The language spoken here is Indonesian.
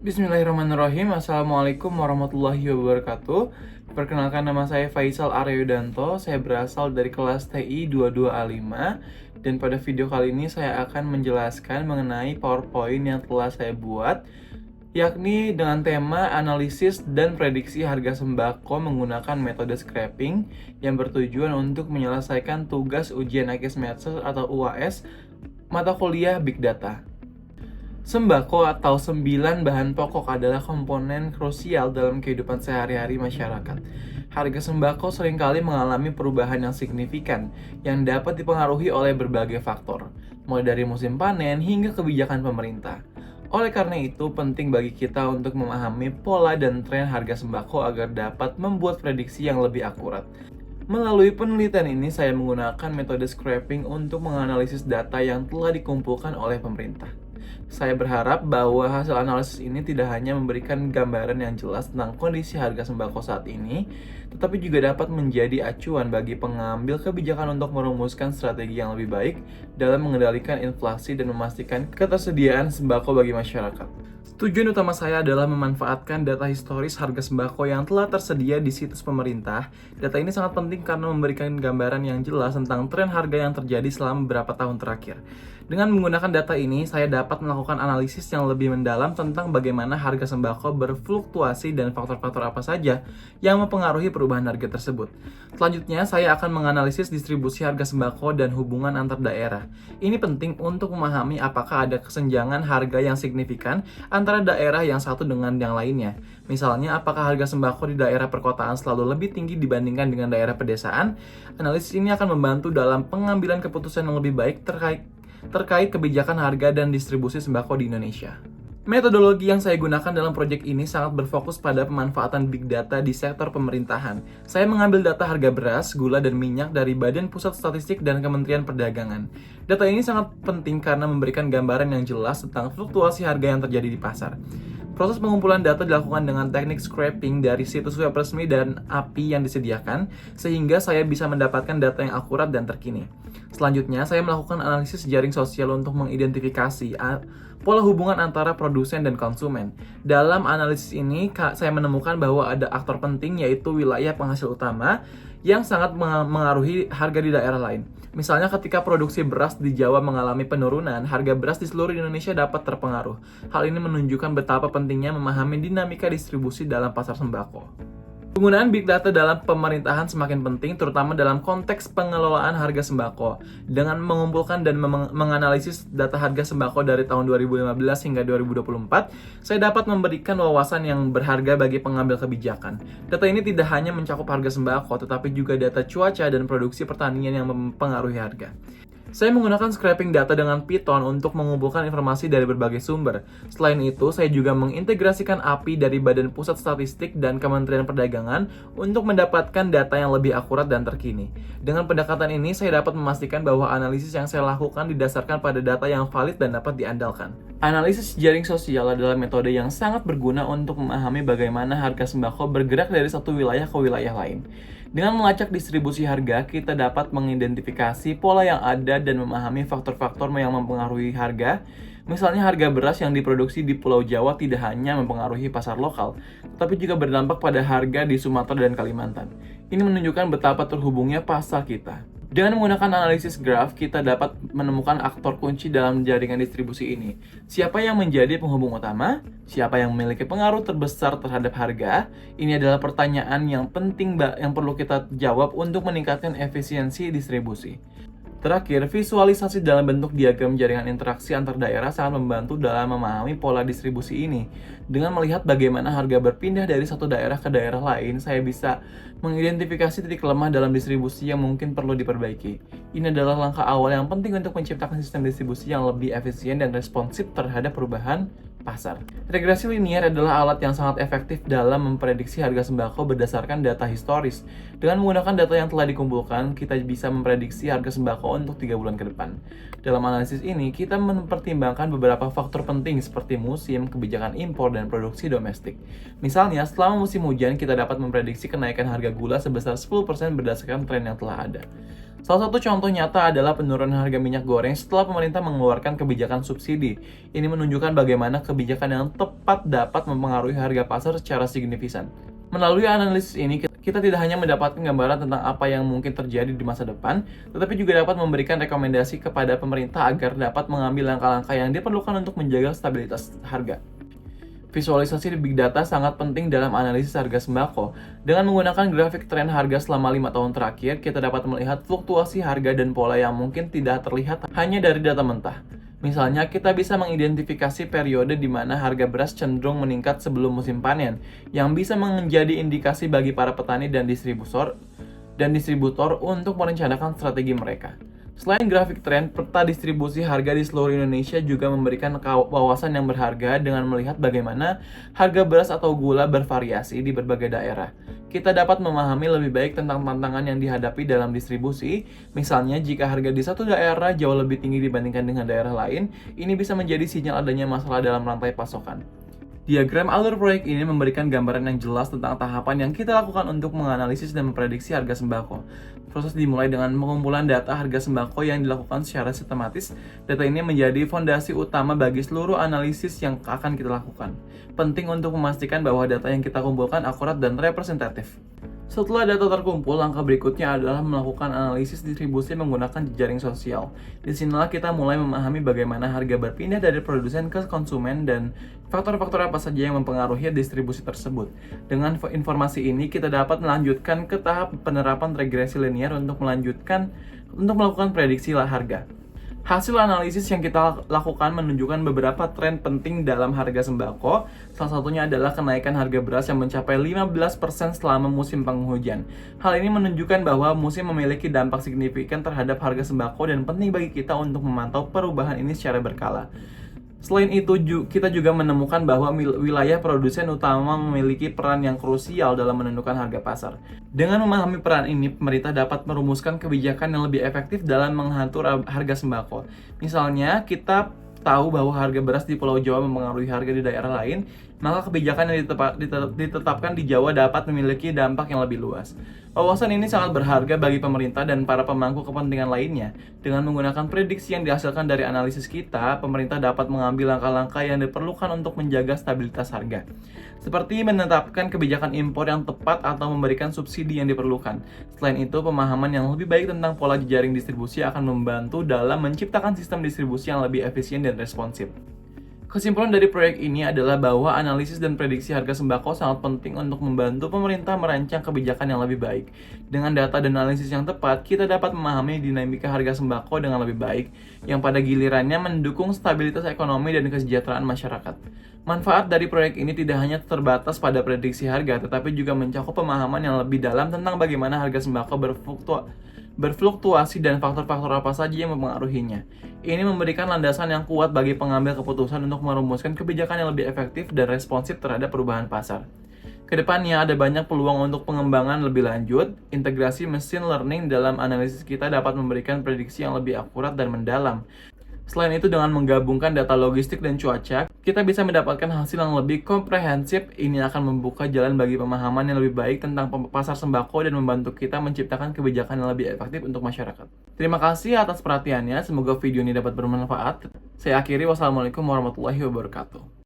Bismillahirrahmanirrahim. Assalamualaikum warahmatullahi wabarakatuh. Perkenalkan, nama saya Faisal Aryodanto. Saya berasal dari kelas TI 22A5. Dan pada video kali ini saya akan menjelaskan mengenai PowerPoint yang telah saya buat, yakni dengan tema analisis dan prediksi harga sembako menggunakan metode scraping yang bertujuan untuk menyelesaikan tugas ujian AKIS Medsos atau UAS mata kuliah Big Data. Sembako atau 9 bahan pokok adalah komponen krusial dalam kehidupan sehari-hari masyarakat. Harga sembako seringkali mengalami perubahan yang signifikan yang dapat dipengaruhi oleh berbagai faktor, mulai dari musim panen hingga kebijakan pemerintah. Oleh karena itu, penting bagi kita untuk memahami pola dan tren harga sembako agar dapat membuat prediksi yang lebih akurat. Melalui penelitian ini, saya menggunakan metode scraping untuk menganalisis data yang telah dikumpulkan oleh pemerintah. Saya berharap bahwa hasil analisis ini tidak hanya memberikan gambaran yang jelas tentang kondisi harga sembako saat ini, tetapi juga dapat menjadi acuan bagi pengambil kebijakan untuk merumuskan strategi yang lebih baik dalam mengendalikan inflasi dan memastikan ketersediaan sembako bagi masyarakat. Tujuan utama saya adalah memanfaatkan data historis harga sembako yang telah tersedia di situs pemerintah. Data ini sangat penting karena memberikan gambaran yang jelas tentang tren harga yang terjadi selama beberapa tahun terakhir. Dengan menggunakan data ini, saya dapat melakukan analisis yang lebih mendalam tentang bagaimana harga sembako berfluktuasi dan faktor-faktor apa saja yang mempengaruhi perubahan harga tersebut. Selanjutnya, saya akan menganalisis distribusi harga sembako dan hubungan antar daerah. Ini penting untuk memahami apakah ada kesenjangan harga yang signifikan antara daerah yang satu dengan yang lainnya. Misalnya, apakah harga sembako di daerah perkotaan selalu lebih tinggi dibandingkan dengan daerah pedesaan? Analisis ini akan membantu dalam pengambilan keputusan yang lebih baik terkait kebijakan harga dan distribusi sembako di Indonesia. Metodologi yang saya gunakan dalam proyek ini sangat berfokus pada pemanfaatan big data di sektor pemerintahan. Saya mengambil data harga beras, gula, dan minyak dari Badan Pusat Statistik dan Kementerian Perdagangan. Data ini sangat penting karena memberikan gambaran yang jelas tentang fluktuasi harga yang terjadi di pasar. Proses pengumpulan data dilakukan dengan teknik scraping dari situs web resmi dan API yang disediakan, sehingga saya bisa mendapatkan data yang akurat dan terkini. Selanjutnya, saya melakukan analisis jaring sosial untuk mengidentifikasi pola hubungan antara produsen dan konsumen. Dalam analisis ini, saya menemukan bahwa ada aktor penting, yaitu wilayah penghasil utama yang sangat mengaruhi harga di daerah lain. Misalnya, ketika produksi beras di Jawa mengalami penurunan, harga beras di seluruh Indonesia dapat terpengaruh. Hal ini menunjukkan betapa pentingnya memahami dinamika distribusi dalam pasar sembako. Penggunaan big data dalam pemerintahan semakin penting, terutama dalam konteks pengelolaan harga sembako. Dengan mengumpulkan dan menganalisis data harga sembako dari tahun 2015 hingga 2024, saya dapat memberikan wawasan yang berharga bagi pengambil kebijakan. Data ini tidak hanya mencakup harga sembako, tetapi juga data cuaca dan produksi pertanian yang mempengaruhi harga. Saya menggunakan scraping data dengan Python untuk mengumpulkan informasi dari berbagai sumber. Selain itu, saya juga mengintegrasikan API dari Badan Pusat Statistik dan Kementerian Perdagangan untuk mendapatkan data yang lebih akurat dan terkini. Dengan pendekatan ini, saya dapat memastikan bahwa analisis yang saya lakukan didasarkan pada data yang valid dan dapat diandalkan. Analisis jaring sosial adalah metode yang sangat berguna untuk memahami bagaimana harga sembako bergerak dari satu wilayah ke wilayah lain. Dengan melacak distribusi harga, kita dapat mengidentifikasi pola yang ada dan memahami faktor-faktor yang mempengaruhi harga. Misalnya, harga beras yang diproduksi di Pulau Jawa tidak hanya mempengaruhi pasar lokal, tetapi juga berdampak pada harga di Sumatera dan Kalimantan. Ini menunjukkan betapa terhubungnya pasar kita. Dengan menggunakan analisis graf, kita dapat menemukan aktor kunci dalam jaringan distribusi ini. Siapa yang menjadi penghubung utama? Siapa yang memiliki pengaruh terbesar terhadap harga? Ini adalah pertanyaan yang penting yang perlu kita jawab untuk meningkatkan efisiensi distribusi. Terakhir, visualisasi dalam bentuk diagram jaringan interaksi antar daerah sangat membantu dalam memahami pola distribusi ini. Dengan melihat bagaimana harga berpindah dari satu daerah ke daerah lain, saya bisa mengidentifikasi titik lemah dalam distribusi yang mungkin perlu diperbaiki. Ini adalah langkah awal yang penting untuk menciptakan sistem distribusi yang lebih efisien dan responsif terhadap perubahan pasar. Regresi linier adalah alat yang sangat efektif dalam memprediksi harga sembako berdasarkan data historis. Dengan menggunakan data yang telah dikumpulkan, kita bisa memprediksi harga sembako untuk 3 bulan ke depan. Dalam analisis ini, kita mempertimbangkan beberapa faktor penting seperti musim, kebijakan impor, dan produksi domestik. Misalnya, selama musim hujan, kita dapat memprediksi kenaikan harga gula sebesar 10% berdasarkan tren yang telah ada. Salah satu contoh nyata adalah penurunan harga minyak goreng setelah pemerintah mengeluarkan kebijakan subsidi. Ini menunjukkan bagaimana kebijakan yang tepat dapat mempengaruhi harga pasar secara signifikan. Melalui analisis ini, kita tidak hanya mendapatkan gambaran tentang apa yang mungkin terjadi di masa depan, tetapi juga dapat memberikan rekomendasi kepada pemerintah agar dapat mengambil langkah-langkah yang diperlukan untuk menjaga stabilitas harga. Visualisasi Big Data sangat penting dalam analisis harga sembako. Dengan menggunakan grafik tren harga selama 5 tahun terakhir, kita dapat melihat fluktuasi harga dan pola yang mungkin tidak terlihat hanya dari data mentah. Misalnya, kita bisa mengidentifikasi periode di mana harga beras cenderung meningkat sebelum musim panen, yang bisa menjadi indikasi bagi para petani dan distributor untuk merencanakan strategi mereka. Selain grafik tren, peta distribusi harga di seluruh Indonesia juga memberikan wawasan yang berharga dengan melihat bagaimana harga beras atau gula bervariasi di berbagai daerah. Kita dapat memahami lebih baik tentang tantangan yang dihadapi dalam distribusi. Misalnya, jika harga di satu daerah jauh lebih tinggi dibandingkan dengan daerah lain, ini bisa menjadi sinyal adanya masalah dalam rantai pasokan. Diagram alur proyek ini memberikan gambaran yang jelas tentang tahapan yang kita lakukan untuk menganalisis dan memprediksi harga sembako. Proses dimulai dengan pengumpulan data harga sembako yang dilakukan secara sistematis. Data ini menjadi fondasi utama bagi seluruh analisis yang akan kita lakukan. Penting untuk memastikan bahwa data yang kita kumpulkan akurat dan representatif. Setelah data terkumpul, langkah berikutnya adalah melakukan analisis distribusi menggunakan jejaring sosial. Disinilah kita mulai memahami bagaimana harga berpindah dari produsen ke konsumen dan faktor-faktor apa saja yang mempengaruhi distribusi tersebut. Dengan informasi ini, kita dapat melanjutkan ke tahap penerapan regresi linear untuk melakukan prediksi harga. Hasil analisis yang kita lakukan menunjukkan beberapa tren penting dalam harga sembako. Salah satunya adalah kenaikan harga beras yang mencapai 15% selama musim penghujan. Hal ini menunjukkan bahwa musim memiliki dampak signifikan terhadap harga sembako dan penting bagi kita untuk memantau perubahan ini secara berkala. Selain itu, kita juga menemukan bahwa wilayah produsen utama memiliki peran yang krusial dalam menentukan harga pasar. Dengan memahami peran ini, pemerintah dapat merumuskan kebijakan yang lebih efektif dalam mengatur harga sembako. Misalnya, kita tahu bahwa harga beras di Pulau Jawa mempengaruhi harga di daerah lain, maka kebijakan yang ditetapkan di Jawa dapat memiliki dampak yang lebih luas. Wawasan ini sangat berharga bagi pemerintah dan para pemangku kepentingan lainnya. Dengan menggunakan prediksi yang dihasilkan dari analisis kita, pemerintah dapat mengambil langkah-langkah yang diperlukan untuk menjaga stabilitas harga. Seperti menetapkan kebijakan impor yang tepat atau memberikan subsidi yang diperlukan. Selain itu, pemahaman yang lebih baik tentang pola jejaring distribusi akan membantu dalam menciptakan sistem distribusi yang lebih efisien dan responsif. Kesimpulan dari proyek ini adalah bahwa analisis dan prediksi harga sembako sangat penting untuk membantu pemerintah merancang kebijakan yang lebih baik. Dengan data dan analisis yang tepat, kita dapat memahami dinamika harga sembako dengan lebih baik, yang pada gilirannya mendukung stabilitas ekonomi dan kesejahteraan masyarakat. Manfaat dari proyek ini tidak hanya terbatas pada prediksi harga, tetapi juga mencakup pemahaman yang lebih dalam tentang bagaimana harga sembako berfluktuasi dan faktor-faktor apa saja yang mempengaruhinya. Ini memberikan landasan yang kuat bagi pengambil keputusan untuk merumuskan kebijakan yang lebih efektif dan responsif terhadap perubahan pasar. Kedepannya ada banyak peluang untuk pengembangan lebih lanjut. Integrasi machine learning dalam analisis kita dapat memberikan prediksi yang lebih akurat dan mendalam. Selain itu, dengan menggabungkan data logistik dan cuaca, kita bisa mendapatkan hasil yang lebih komprehensif. Ini akan membuka jalan bagi pemahaman yang lebih baik tentang pasar sembako dan membantu kita menciptakan kebijakan yang lebih efektif untuk masyarakat. Terima kasih atas perhatiannya, semoga video ini dapat bermanfaat. Saya akhiri, wassalamualaikum warahmatullahi wabarakatuh.